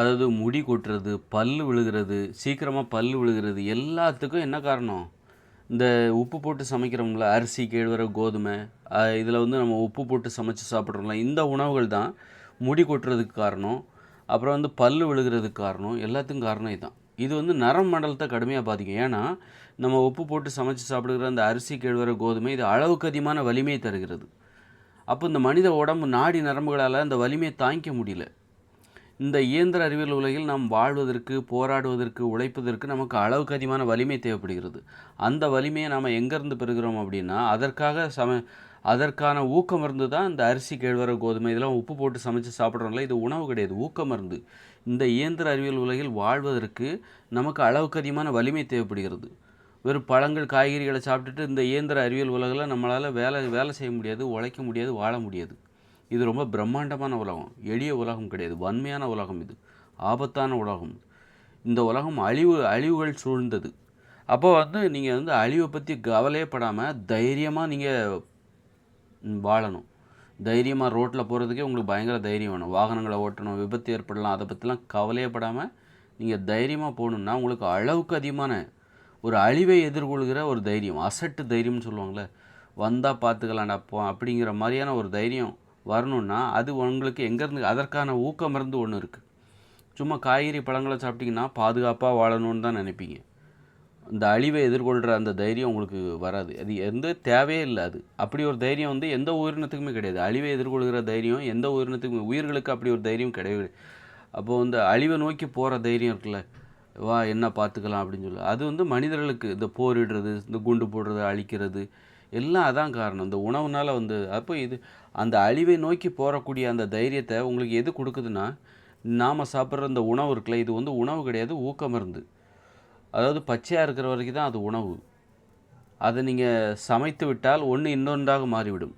அதாவது முடி கொட்டுறது, பல்லு விழுகிறது, சீக்கிரமாக பல்லு விழுகிறது எல்லாத்துக்கும் என்ன காரணம்? இந்த உப்பு போட்டு சமைக்கிறோம்ல, அரிசி, கேழ்வரகு, கோதுமை, இதில் வந்து நம்ம உப்பு போட்டு சமைச்சு சாப்பிட்றோம்ல, இந்த உணவுகள் தான் முடி கொட்டுறதுக்கு காரணம். அப்புறம் வந்து பல்லு விழுகிறதுக்கு காரணம். எல்லாத்துக்கும் காரணம் இதுதான். இது வந்து நரம் மண்டலத்தை கடுமையாக பாதிக்கும். ஏன்னா நம்ம உப்பு போட்டு சமைச்சு சாப்பிடுகிற அந்த அரிசி, கேழ்வரகு, கோதுமை இது அளவுக்கு அதிகமான வலிமையை தருகிறது. அப்போ இந்த மனித உடம்பு நாடி நரம்புகளால் அந்த வலிமையை தாங்கிக்க முடியல. இந்த இயந்திர அறிவியல் உலகில் நாம் வாழ்வதற்கு, போராடுவதற்கு, உழைப்பதற்கு நமக்கு அளவுக்கு அதிகமான வலிமை தேவைப்படுகிறது. அந்த வலிமையை நாம் எங்கேருந்து பெறுகிறோம் அப்படின்னா, அதற்கான ஊக்க மருந்து தான் இந்த அரிசி, கேழ்வரகு, கோதுமை இதெல்லாம் உப்பு போட்டு சமைச்சு சாப்பிட்றோம்ல, இது உணவு கிடையாது, ஊக்க மருந்து. இந்த இயந்திர அறிவியல் உலகில் வாழ்வதற்கு நமக்கு அளவுக்கு அதிகமான வலிமை தேவைப்படுகிறது. வெறும் பழங்கள், காய்கறிகளை சாப்பிட்டுட்டு இந்த இயந்திர அறிவியல் உலகில் நம்மளால் வேலை செய்ய முடியாது, உழைக்க முடியாது, வாழ முடியாது. இது ரொம்ப பிரம்மாண்டமான உலகம், எளிய உலகம் கிடையாது, வன்மையான உலகம், இது ஆபத்தான உலகம். இந்த உலகம் அழிவுகள் சூழ்ந்தது. அப்போ வந்து நீங்கள் வந்து அழிவை பற்றி கவலையப்படாமல் தைரியமாக நீங்கள் வாழணும். தைரியமாக ரோட்டில் போகிறதுக்கே உங்களுக்கு பயங்கர தைரியம் வேணும். வாகனங்களை ஓட்டணும், விபத்து ஏற்படலாம், அதை பற்றிலாம் கவலையப்படாமல் நீங்கள் தைரியமாக போகணுன்னா உங்களுக்கு அளவுக்கு அதிகமான ஒரு அழிவை எதிர்கொள்கிற ஒரு தைரியம், அசட்டு தைரியம்னு சொல்லுவாங்களே, வந்தால் பார்த்துக்கலாம்டா அப்போ அப்படிங்கிற மாதிரியான ஒரு தைரியம் வரணுன்னா அது உங்களுக்கு எங்கேருந்து? அதற்கான ஊக்க மருந்து ஒன்று இருக்குது. சும்மா காய்கறி பழங்களை சாப்பிட்டிங்கன்னா பாதுகாப்பாக வாழணும்னு தான் நினைப்பீங்க. இந்த அழிவை எதிர்கொள்கிற அந்த தைரியம் உங்களுக்கு வராது. அது எந்த தேவையே இல்லை. அது அப்படி ஒரு தைரியம் வந்து எந்த உயிரினத்துக்குமே கிடையாது. அழிவை எதிர்கொள்கிற தைரியம் எந்த உயிரினத்துக்குமே, உயிர்களுக்கு அப்படி ஒரு தைரியம் கிடையாது. அப்போது வந்து அழிவை நோக்கி போகிற தைரியம் இருக்குல்ல, வா என்ன பார்த்துக்கலாம் அப்படின்னு சொல்லி, அது வந்து மனிதர்களுக்கு இந்த போரிடுறது, இந்த குண்டு போடுறது, அழிக்கிறது எல்லாம் அதான் காரணம். இந்த உணவுனால் வந்து அப்போ இது அந்த அழிவை நோக்கி போகக்கூடிய அந்த தைரியத்தை உங்களுக்கு எது கொடுக்குதுன்னா, நாம் சாப்பிட்ற இந்த உணவு இருக்குல்ல, இது வந்து உணவு கிடையாது, ஊக்க மருந்து. அதாவது பச்சையாக இருக்கிற வரைக்கும் தான் அது உணவு. அதை நீங்கள் சமைத்து விட்டால் ஒன்று இன்னொன்றாக மாறிவிடும்.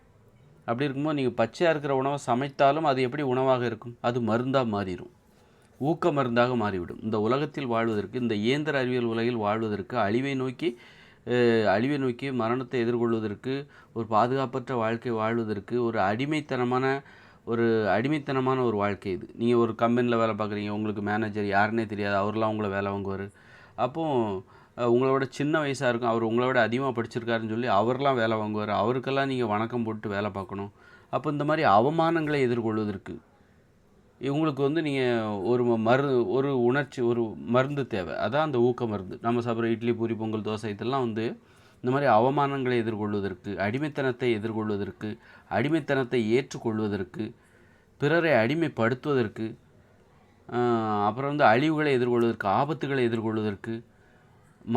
அப்படி இருக்கும்போது நீங்கள் பச்சையாக இருக்கிற உணவை சமைத்தாலும் அது எப்படி உணவாக இருக்கும்? அது மருந்தாக மாறிடும், ஊக்க மருந்தாக மாறிவிடும். இந்த உலகத்தில் வாழ்வதற்கு, இந்த இயந்திர அறிவியல் உலகில் வாழ்வதற்கு, அழிவை நோக்கி மரணத்தை எதிர்கொள்வதற்கு, ஒரு பாதுகாப்பற்ற வாழ்க்கை வாழ்வதற்கு, ஒரு அடிமைத்தனமான ஒரு வாழ்க்கை இது. நீங்கள் ஒரு கம்பெனியில் வேலை பார்க்குறீங்க, உங்களுக்கு மேனேஜர் யாருன்னே தெரியாது, அவரெலாம் உங்களை வேலை வாங்குவார். அப்போது உங்களோட சின்ன வயசாக இருக்கும், அவர் உங்களோட அதிகமாக படிச்சிருக்காருன்னு சொல்லி அவரெலாம் வேலை வாங்குவார், அவருக்கெல்லாம் நீங்கள் வணக்கம் போட்டு வேலை பார்க்கணும். அப்போ இந்த மாதிரி அவமானங்களை எதிர்கொள்வதற்கு இவங்களுக்கு வந்து நீங்கள் ஒரு உணர்ச்சி, ஒரு மருந்து தேவை. அதான் அந்த ஊக்க மருந்து. நம்ம சாப்பிட்ற இட்லி, பூரி, பொங்கல், தோசை இதெல்லாம் வந்து இந்த மாதிரி அவமானங்களை எதிர்கொள்வதற்கு, அடிமைத்தனத்தை எதிர்கொள்வதற்கு, அடிமைத்தனத்தை ஏற்றுக்கொள்வதற்கு, பிறரை அடிமைப்படுத்துவதற்கு, அப்புறம் வந்து அழிவுகளை எதிர்கொள்வதற்கு, ஆபத்துகளை எதிர்கொள்வதற்கு,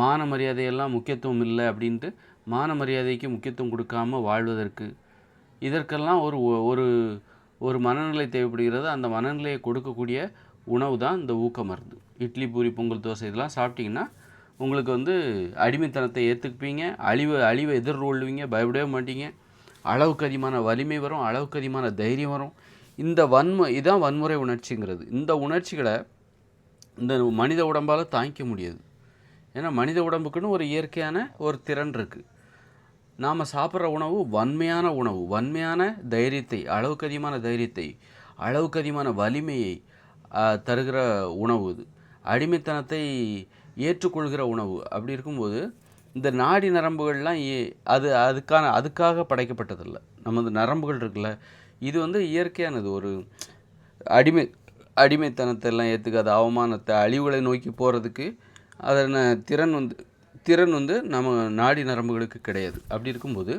மான மரியாதையெல்லாம் முக்கியத்துவம் இல்லை அப்படின்ட்டு மான மரியாதைக்கு முக்கியத்துவம் கொடுக்காமல் வாழ்வதற்கு, இதற்கெல்லாம் ஒரு ஒரு மனநிலை தேவைப்படுகிறது. அந்த மனநிலையை கொடுக்கக்கூடிய உணவு தான் இந்த ஊக்க மருந்து. இட்லி, பூரி, பொங்கல், தோசை இதெல்லாம் சாப்பிட்டிங்கன்னா உங்களுக்கு வந்து அடிமைத்தனத்தை ஏற்றுக்குப்பீங்க, அழிவை எதிர்கொள்வீங்க, பயப்படவே மாட்டீங்க, அளவுக்கு அதிகமான வலிமை வரும், அளவுக்கு அதிகமான தைரியம் வரும். இதான் வன்முறை உணர்ச்சிங்கிறது. இந்த உணர்ச்சிகளை இந்த மனித உடம்பால் தாங்கிக்க முடியாது. ஏன்னா மனித உடம்புக்குன்னு ஒரு இயற்கையான ஒரு திறன் இருக்குது. நாம் சாப்பிட்ற உணவு வன்மையான உணவு, வன்மையான தைரியத்தை, அளவுக்கு அதிகமான தைரியத்தை, அளவுக்கு அதிகமான வலிமையை தருகிற உணவு இது. அடிமைத்தனத்தை ஏற்றுக்கொள்கிற உணவு. அப்படி இருக்கும்போது இந்த நாடி நரம்புகள்லாம் அதுக்காக படைக்கப்பட்டதில்லை. நமது நரம்புகள் இருக்குல்ல, இது வந்து இயற்கையானது. ஒரு அடிமைத்தனத்தை எல்லாம் ஏற்றுக்காது, அவமானத்தை, அழிவுகளை நோக்கி போகிறதுக்கு அதன திறன் வந்து நம்ம நாடி நரம்புகளுக்கு கிடையாது. அப்படி இருக்கும்போது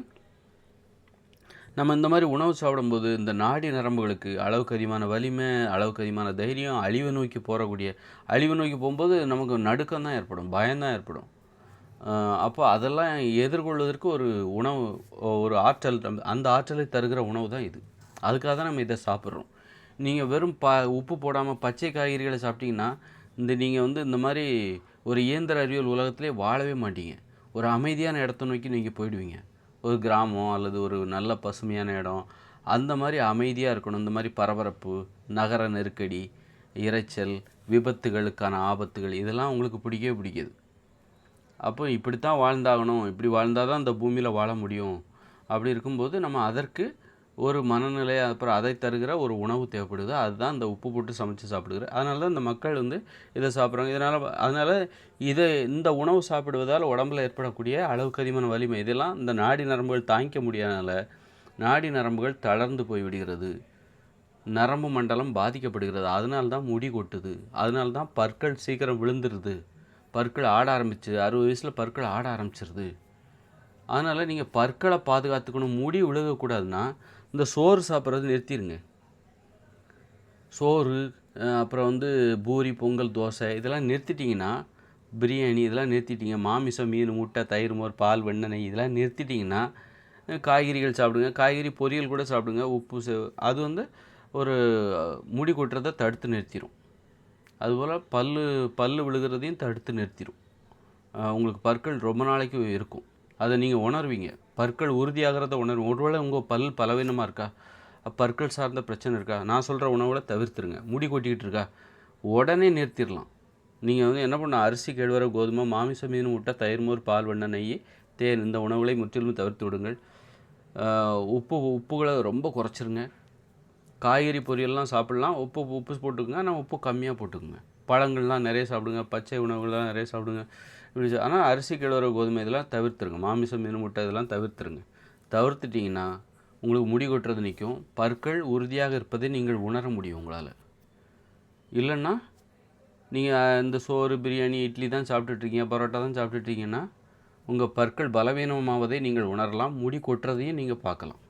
நம்ம இந்த மாதிரி உணவு சாப்பிடும்போது இந்த நாடி நரம்புகளுக்கு அளவுக்கு அதிகமான வலிமை, அளவுக்கு அதிகமான தைரியம், அழிவு நோக்கி போகும்போது நமக்கு நடுக்கம் தான் ஏற்படும், பயம்தான் ஏற்படும். அப்போ அதெல்லாம் எதிர்கொள்வதற்கு ஒரு ஆற்றல், அந்த ஆற்றலை தருகிற உணவு தான் இது. அதுக்காக தான் நம்ம இதை சாப்பிட்றோம். நீங்கள் வெறும் உப்பு போடாமல் பச்சை காய்கறிகளை சாப்பிட்டிங்கன்னா நீங்கள் வந்து இந்த மாதிரி ஒரு இயந்திர அறிவியல் உலகத்திலே வாழவே மாட்டீங்க. ஒரு அமைதியான இடத்த நோக்கி நீங்கள் போயிடுவீங்க. ஒரு கிராமம் அல்லது ஒரு நல்ல பசுமையான இடம், அந்த மாதிரி அமைதியாக இருக்கணும். இந்த மாதிரி பரபரப்பு, நகர நெருக்கடி, இரைச்சல், விபத்துகளுக்கான ஆபத்துகள் இதெல்லாம் உங்களுக்கு பிடிக்கவே பிடிக்காது. அப்போ இப்படித்தான் வாழ்ந்தாகணும், இப்படி வாழ்ந்தால் தான் இந்த பூமியில் வாழ முடியும். அப்படி இருக்கும்போது நம்ம அதற்கு ஒரு மனநிலை, அப்புறம் அதை தருகிற ஒரு உணவு தேவைப்படுது. அதுதான் இந்த உப்பு போட்டு சமைச்சு சாப்பிடுகிற. அதனால தான் இந்த மக்கள் வந்து இதை சாப்பிட்றாங்க. அதனால் இந்த உணவு சாப்பிடுவதால் உடம்புல ஏற்படக்கூடிய அளவுக்கு அதிகமான வலிமை, இதெல்லாம் இந்த நாடி நரம்புகள் தாங்கிக்க முடியாதனால நாடி நரம்புகள் தளர்ந்து போய்விடுகிறது. நரம்பு மண்டலம் பாதிக்கப்படுகிறது. அதனால தான் முடி கொட்டுது. அதனால தான் பற்கள் சீக்கிரம் விழுந்துருது. பற்கள் ஆட ஆரம்பிச்சு 60 வயசில் பற்கள் ஆட ஆரம்பிச்சிருது. அதனால் நீங்கள் பற்களை பாதுகாத்துக்கணும். முடி விழுகக்கூடாதுன்னா இந்த சோறு சாப்பிட்றது நிறுத்திடுங்க. சோறு, அப்புறம் வந்து பூரி, பொங்கல், தோசை இதெல்லாம் நிறுத்திட்டிங்கன்னா, பிரியாணி இதெல்லாம் நிறுத்திட்டிங்க, மாமிசம், மீன், முட்டை, தயிர், மோர், பால், வெண்ணெய், நெய் இதெல்லாம் நிறுத்திட்டிங்கன்னா, காய்கறிகள் சாப்பிடுங்க. காய்கறி பொரியல் கூட சாப்பிடுங்க. உப்பு அது வந்து ஒரு முடி கொட்டுறதை தடுத்து நிறுத்திடும். அதுபோல் பல் விழுகிறதையும் தடுத்து நிறுத்திடும். உங்களுக்கு பற்கள் ரொம்ப நாளைக்கு இருக்கும். அதை நீங்கள் உணர்வீங்க. பற்கள் உறுதியாகிறத உணர்வீங்க. ஒருவேளை உங்கள் பல் பலவீனமாக இருக்கா, பற்கள் சார்ந்த பிரச்சனை இருக்கா, நான் சொல்கிற உணவுகளை தவிர்த்துருங்க. முடி கொட்டிக்கிட்டு இருக்கா, உடனே நிறுத்திடலாம். நீங்கள் வந்து என்ன பண்ணணும், அரிசி, கேழ்வரகு, கோதுமை, மாமிசம், மீன், முட்டை, தயிர், மோர், பால், வெண்ணெய், நெய், தேன் இந்த உணவுகளை முற்றிலும் தவிர்த்து விடுங்கள். உப்புகளை ரொம்ப குறைச்சிருங்க. காய்கறி பொரியல்லாம் சாப்பிட்லாம், உப்பு போட்டுக்குங்க, ஆனால் உப்பு கம்மியாக போட்டுக்குங்க. பழங்கள்லாம் நிறைய சாப்பிடுங்க, பச்சை உணவுகள்லாம் நிறைய சாப்பிடுங்க. ஆனால் அரிசி, கேழ்வரகு, கோதுமை இதெல்லாம் தவிர்த்துருங்க. மாமிசம், மீன், முட்டை இதெல்லாம் தவிர்த்துருங்க. தவிர்த்துட்டிங்கன்னா உங்களுக்கு முடி கொட்டுறது நிற்கும். பற்கள் உறுதியாக இருப்பதை நீங்கள் உணர முடியும் உங்களால். இல்லைன்னா நீங்கள் இந்த சோறு, பிரியாணி, இட்லி தான் சாப்பிட்டுட்ருக்கீங்க, பரோட்டா தான் சாப்பிட்டுட்ருக்கீங்கன்னா உங்கள் பற்கள் பலவீனமாவதை நீங்கள் உணரலாம். முடி கொட்டுறதையும் நீங்கள் பார்க்கலாம்.